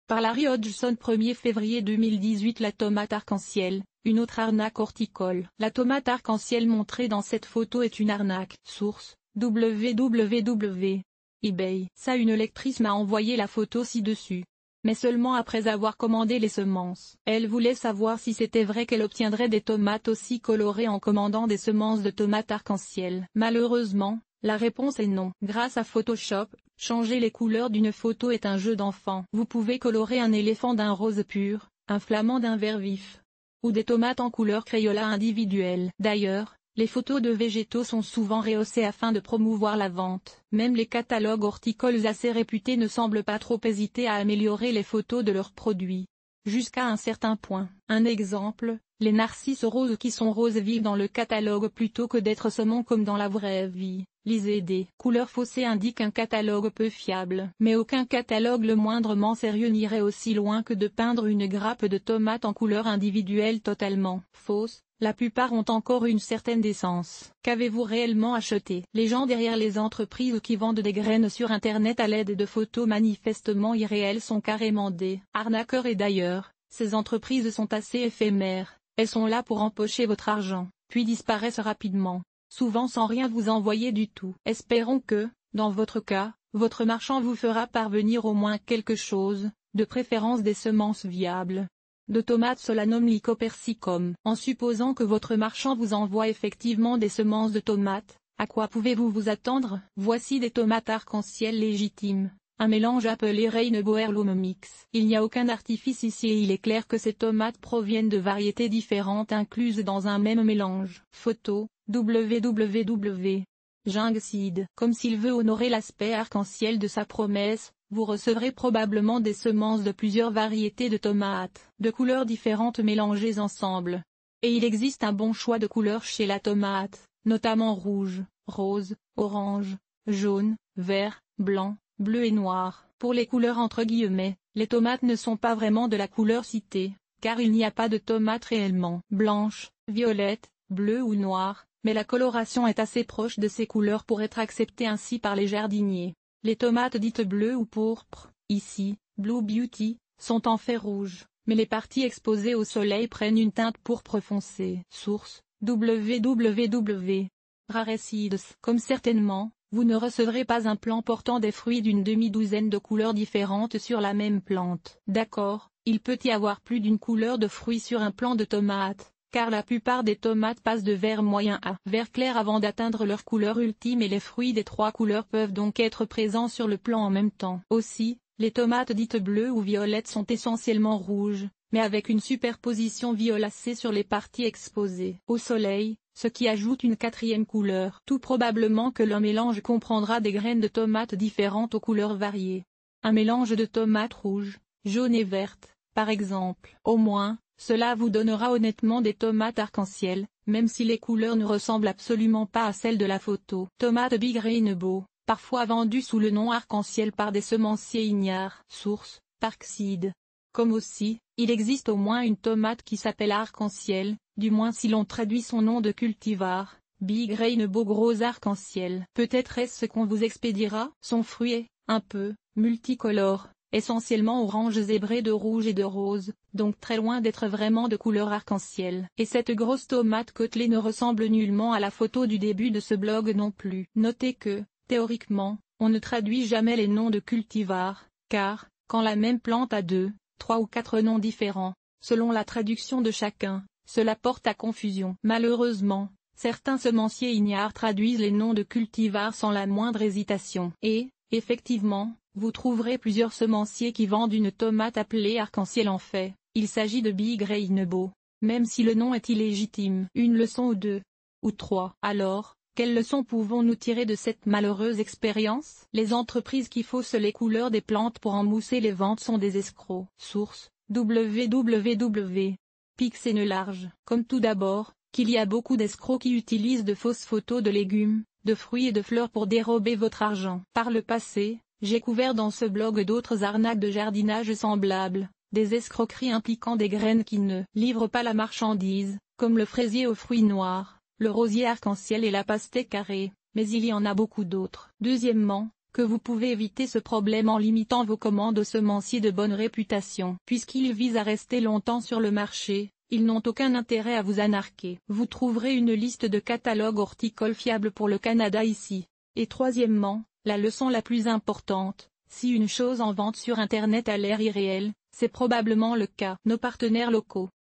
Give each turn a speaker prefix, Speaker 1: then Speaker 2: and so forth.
Speaker 1: Par Larry Hodgson 1er février 2018. La tomate arc-en-ciel, une autre arnaque horticole. La tomate arc-en-ciel montrée dans cette photo est une arnaque. Source, www. eBay. Ça, une lectrice m'a envoyé la photo ci-dessus. Mais seulement après avoir commandé les semences. Elle voulait savoir si c'était vrai qu'elle obtiendrait des tomates aussi colorées en commandant des semences de tomates arc-en-ciel. Malheureusement, la réponse est non. Grâce à Photoshop, changer les couleurs d'une photo est un jeu d'enfant. Vous pouvez colorer un éléphant d'un rose pur, un flamand d'un vert vif, ou des tomates en couleur Crayola individuelle. D'ailleurs, les photos de végétaux sont souvent rehaussées afin de promouvoir la vente. Même les catalogues horticoles assez réputés ne semblent pas trop hésiter à améliorer les photos de leurs produits. Jusqu'à un certain point. Un exemple, les narcisses roses qui sont roses vives dans le catalogue plutôt que d'être saumon comme dans la vraie vie. Lisez des couleurs faussées indique un catalogue peu fiable. Mais aucun catalogue le moindrement sérieux n'irait aussi loin que de peindre une grappe de tomates en couleur individuelle totalement fausse. La plupart ont encore une certaine décence. Qu'avez-vous réellement acheté? Les gens derrière les entreprises qui vendent des graines sur Internet à l'aide de photos manifestement irréelles sont carrément des arnaqueurs et d'ailleurs, ces entreprises sont assez éphémères. Elles sont là pour empocher votre argent, puis disparaissent rapidement, souvent sans rien vous envoyer du tout. Espérons que, dans votre cas, votre marchand vous fera parvenir au moins quelque chose, de préférence des semences viables de tomates Solanum lycopersicum. En supposant que votre marchand vous envoie effectivement des semences de tomates, à quoi pouvez-vous vous attendre? Voici des tomates arc-en-ciel légitimes, un mélange appelé Rainbow Heirloom Mix. Il n'y a aucun artifice ici et il est clair que ces tomates proviennent de variétés différentes incluses dans un même mélange. Photo, www. Jungseed. Comme s'il veut honorer l'aspect arc-en-ciel de sa promesse, vous recevrez probablement des semences de plusieurs variétés de tomates, de couleurs différentes mélangées ensemble. Et il existe un bon choix de couleurs chez la tomate, notamment rouge, rose, orange, jaune, vert, blanc, bleu et noir. Pour les couleurs entre guillemets, les tomates ne sont pas vraiment de la couleur citée, car il n'y a pas de tomates réellement blanches, violettes, bleues ou noires, mais la coloration est assez proche de ces couleurs pour être acceptée ainsi par les jardiniers. Les tomates dites bleues ou pourpres, ici, Blue Beauty, sont en fait rouges, mais les parties exposées au soleil prennent une teinte pourpre foncée. Source, www. Rareseeds. Comme certainement, vous ne recevrez pas un plant portant des fruits d'une demi-douzaine de couleurs différentes sur la même plante. D'accord, il peut y avoir plus d'une couleur de fruits sur un plant de tomates, car la plupart des tomates passent de vert moyen à vert clair avant d'atteindre leur couleur ultime et les fruits des trois couleurs peuvent donc être présents sur le plant en même temps. Aussi, les tomates dites bleues ou violettes sont essentiellement rouges, mais avec une superposition violacée sur les parties exposées au soleil, ce qui ajoute une quatrième couleur. Tout probablement que le mélange comprendra des graines de tomates différentes aux couleurs variées. Un mélange de tomates rouges, jaunes et vertes, par exemple. Au moins, cela vous donnera honnêtement des tomates arc-en-ciel, même si les couleurs ne ressemblent absolument pas à celles de la photo. Tomate Big Rainbow, parfois vendue sous le nom arc-en-ciel par des semenciers ignares. Source, Parkseed. Comme aussi, il existe au moins une tomate qui s'appelle arc-en-ciel, du moins si l'on traduit son nom de cultivar, Big Rainbow gros arc-en-ciel. Peut-être est-ce ce qu'on vous expédiera? Son fruit est, un peu, multicolore, essentiellement orange zébré de rouge et de rose, donc très loin d'être vraiment de couleur arc-en-ciel. Et cette grosse tomate côtelée ne ressemble nullement à la photo du début de ce blog non plus. Notez que, théoriquement, on ne traduit jamais les noms de cultivars, car, quand la même plante a 2, 3 ou 4 noms différents, selon la traduction de chacun, cela porte à confusion. Malheureusement, certains semenciers ignares traduisent les noms de cultivars sans la moindre hésitation. Et, effectivement, vous trouverez plusieurs semenciers qui vendent une tomate appelée arc-en-ciel. En fait, il s'agit de Big Rainbow, même si le nom est illégitime. Une leçon ou deux, ou trois. Alors, quelle leçon pouvons-nous tirer de cette malheureuse expérience? Les entreprises qui faussent les couleurs des plantes pour emmousser les ventes sont des escrocs. Source, www. Pixel-Large. Comme tout d'abord, qu'il y a beaucoup d'escrocs qui utilisent de fausses photos de légumes, de fruits et de fleurs pour dérober votre argent. Par le passé, j'ai couvert dans ce blog d'autres arnaques de jardinage semblables, des escroqueries impliquant des graines qui ne livrent pas la marchandise, comme le fraisier aux fruits noirs, le rosier arc-en-ciel et la pastèque carrée, mais il y en a beaucoup d'autres. Deuxièmement, que vous pouvez éviter ce problème en limitant vos commandes aux semenciers de bonne réputation. Puisqu'ils visent à rester longtemps sur le marché, ils n'ont aucun intérêt à vous anarquer. Vous trouverez une liste de catalogues horticoles fiables pour le Canada ici. Et troisièmement, la leçon la plus importante, si une chose en vente sur Internet a l'air irréel, c'est probablement le cas. Nos partenaires locaux